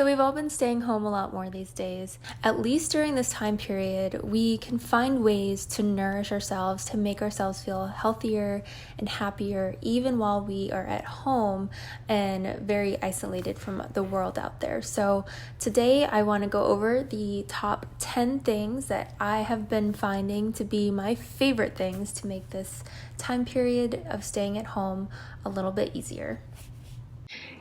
So we've all been staying home a lot more these days. At least during this time period, we can find ways to nourish ourselves, to make ourselves feel healthier and happier, even while we are at home and very isolated from the world out there. So today I want to go over the top 10 things that I have been finding to be my favorite things to make this time period of staying at home a little bit easier.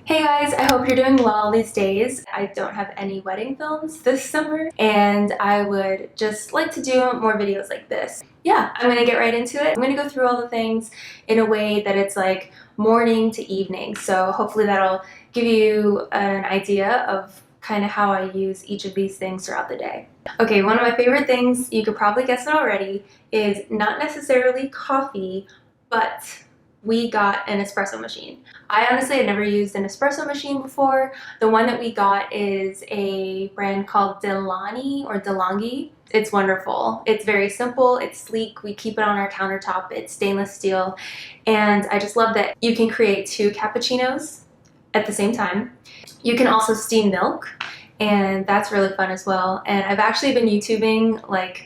Hey guys, I hope you're doing well these days. I don't have any wedding films this summer and I would just like to do more videos like this. Yeah, I'm gonna get right into it. I'm gonna go through all the things in a way that it's like morning to evening. So hopefully that'll give you an idea of kind of how I use each of these things throughout the day. Okay, one of my favorite things, you could probably guess it already, is not necessarily coffee, but we got an espresso machine. I honestly had never used an espresso machine before. The one that we got is a brand called DeLonghi. It's wonderful. It's very simple, it's sleek, we keep it on our countertop, it's stainless steel, and I just love that you can create 2 cappuccinos at the same time. You can also steam milk, and that's really fun as well. And I've actually been YouTubing like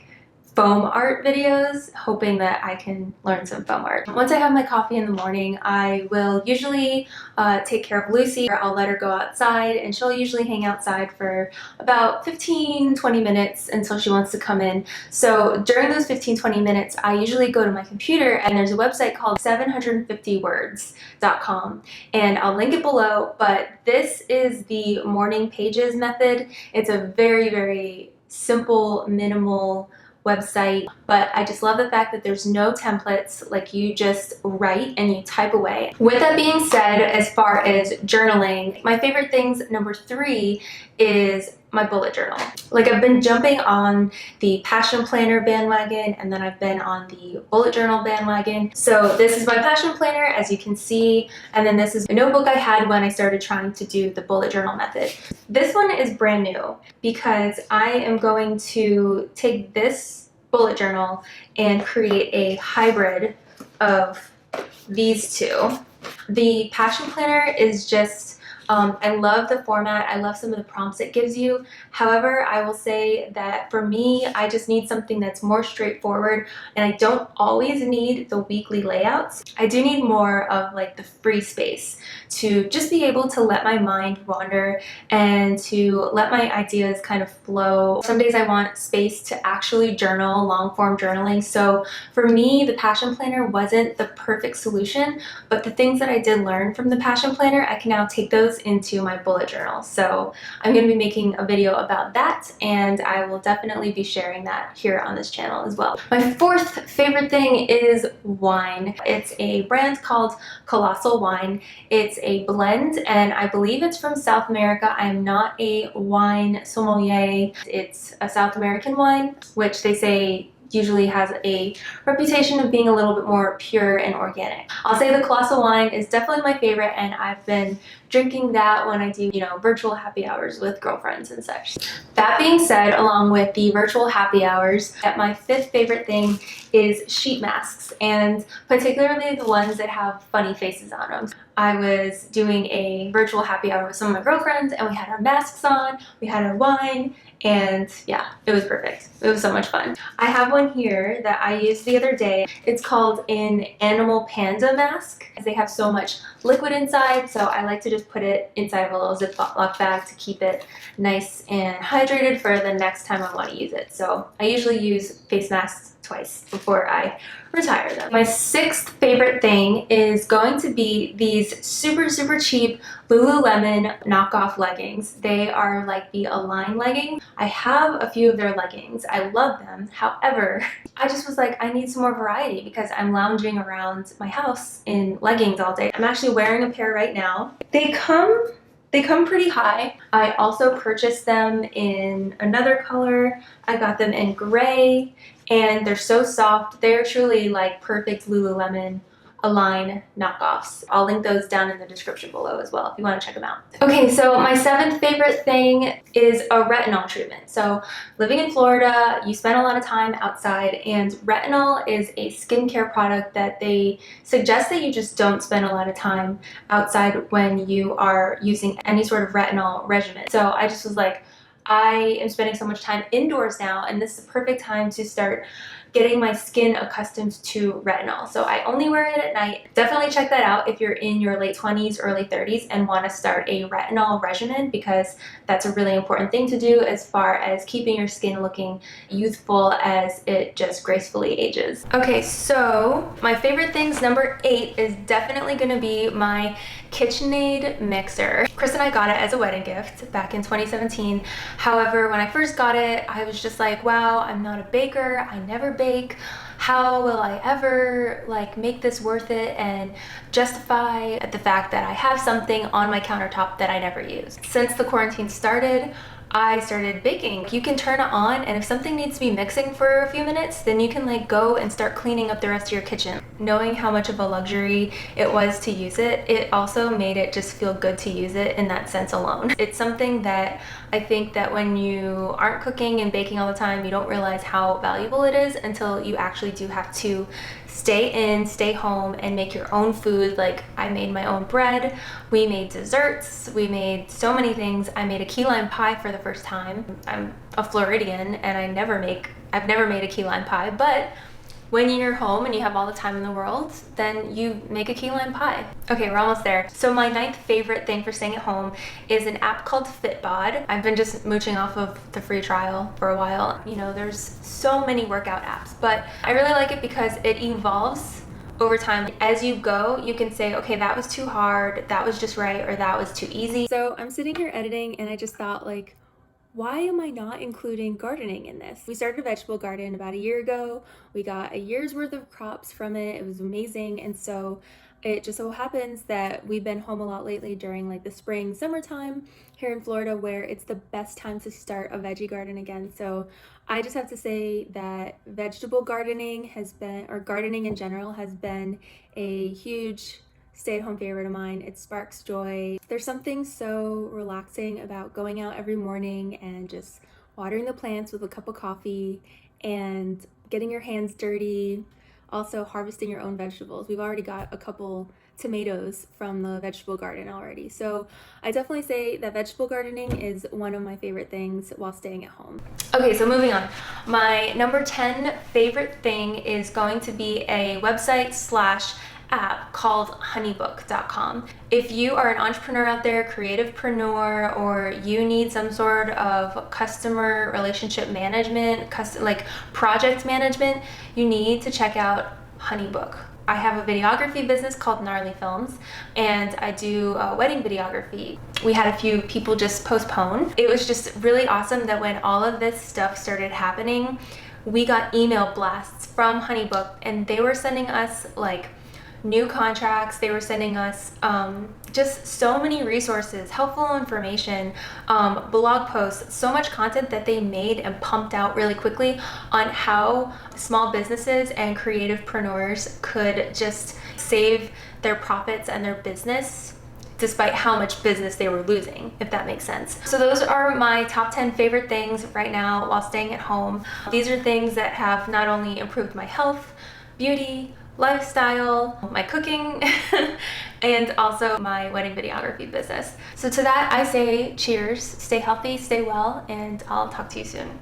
foam art videos, hoping that I can learn some foam art. Once I have my coffee in the morning, I will usually take care of Lucy, or I'll let her go outside, and she'll usually hang outside for about 15-20 minutes until she wants to come in. So during those 15-20 minutes, I usually go to my computer, and there's a website called 750words.com, and I'll link it below, but this is the morning pages method. It's a very, very simple, minimal website, but I just love the fact that there's no templates, like you just write and you type away. With that being said, as far as journaling, my favorite things, number 3 is my bullet journal. Like, I've been jumping on the passion planner bandwagon, and then I've been on the bullet journal bandwagon. So this is my passion planner, as you can see, and then this is a notebook I had when I started trying to do the bullet journal method. This one is brand new because I am going to take this bullet journal and create a hybrid of these 2. The passion planner is just I love the format. I love some of the prompts it gives you. However, I will say that for me, I just need something that's more straightforward, and I don't always need the weekly layouts. I do need more of like the free space to just be able to let my mind wander and to let my ideas kind of flow. Some days I want space to actually journal, long form journaling. So for me, the passion planner wasn't the perfect solution, but the things that I did learn from the passion planner, I can now take those into my bullet journal. So I'm going to be making a video about that, and I will definitely be sharing that here on this channel as well. My 4th favorite thing is wine. It's a brand called Colossal Wine. It's a blend, and I believe it's from South America. I am not a wine sommelier. It's a South American wine, which they say usually has a reputation of being a little bit more pure and organic. I'll say the Colossal Wine is definitely my favorite, and I've been drinking that when I do, virtual happy hours with girlfriends and such. That being said, along with the virtual happy hours, my 5th favorite thing is sheet masks, and particularly the ones that have funny faces on them. I was doing a virtual happy hour with some of my girlfriends, and we had our masks on, we had our wine, and yeah, it was perfect. It was so much fun. I have one here that I used the other day. It's called an animal panda mask. They have so much liquid inside, so I like to just put it inside of a little Ziploc bag to keep it nice and hydrated for the next time I want to use it. So I usually use face masks twice before I retire them. My 6th favorite thing is going to be these super, super cheap Lululemon knockoff leggings. They are like the Align leggings. I have a few of their leggings. I love them. However, I just was like, I need some more variety because I'm lounging around my house in leggings all day. I'm actually wearing a pair right now. They come pretty high. I also purchased them in another color. I got them in gray, and they're so soft. They're truly like perfect Lululemon Align knockoffs. I'll link those down in the description below as well if you want to check them out. Okay, so my 7th favorite thing is a retinol treatment. So living in Florida, you spend a lot of time outside, and retinol is a skincare product that they suggest that you just don't spend a lot of time outside when you are using any sort of retinol regimen. So I just was like, I am spending so much time indoors now, and this is the perfect time to start getting my skin accustomed to retinol. So I only wear it at night. Definitely check that out if you're in your late 20s, early 30s and want to start a retinol regimen, because that's a really important thing to do as far as keeping your skin looking youthful as it just gracefully ages. Okay, so my favorite things, number 8 is definitely gonna be my KitchenAid mixer. Chris and I got it as a wedding gift back in 2017. However, when I first got it, I was just like, wow, I'm not a baker, I never bake. How will I ever like make this worth it and justify the fact that I have something on my countertop that I never use? Since the quarantine started, I started baking. You can turn it on, and if something needs to be mixing for a few minutes, then you can like go and start cleaning up the rest of your kitchen. Knowing how much of a luxury it was to use it, it also made it just feel good to use it in that sense alone. It's something that I think that when you aren't cooking and baking all the time, you don't realize how valuable it is until you actually do have to stay home and make your own food. Like I made my own bread, we made desserts, we made so many things. I made a key lime pie for the first time. I'm a Floridian and I've never made a key lime pie, but when you're home and you have all the time in the world, then you make a key lime pie. Okay, we're almost there. So my 9th favorite thing for staying at home is an app called Fitbod. I've been just mooching off of the free trial for a while. You know, there's so many workout apps, but I really like it because it evolves over time. As you go, you can say, okay, that was too hard, that was just right, or that was too easy. So I'm sitting here editing and I just thought, like, why am I not including gardening in this? We started a vegetable garden about a year ago. We got a year's worth of crops from it. It was amazing. And so it just so happens that we've been home a lot lately during like the spring, summertime here in Florida, where it's the best time to start a veggie garden again. So I just have to say that vegetable gardening has been, or gardening in general, has been a huge stay-at-home favorite of mine. It sparks joy. There's something so relaxing about going out every morning and just watering the plants with a cup of coffee and getting your hands dirty, also harvesting your own vegetables. We've already got a couple tomatoes from the vegetable garden already. So I definitely say that vegetable gardening is one of my favorite things while staying at home. Okay, so moving on. My number 10 favorite thing is going to be a website / app called honeybook.com. If you are an entrepreneur out there, creativepreneur, or you need some sort of customer relationship management, like project management, you need to check out Honeybook. I have a videography business called Gnarly Films, and I do wedding videography. We had a few people just postpone. It was just really awesome that when all of this stuff started happening, we got email blasts from Honeybook, and they were sending us like new contracts. They were sending us just so many resources, helpful information, blog posts, so much content that they made and pumped out really quickly on how small businesses and creativepreneurs could just save their profits and their business despite how much business they were losing, if that makes sense. So those are my top 10 favorite things right now while staying at home. These are things that have not only improved my health, beauty, lifestyle, my cooking, and also my wedding videography business. So to that, I say cheers, stay healthy, stay well, and I'll talk to you soon.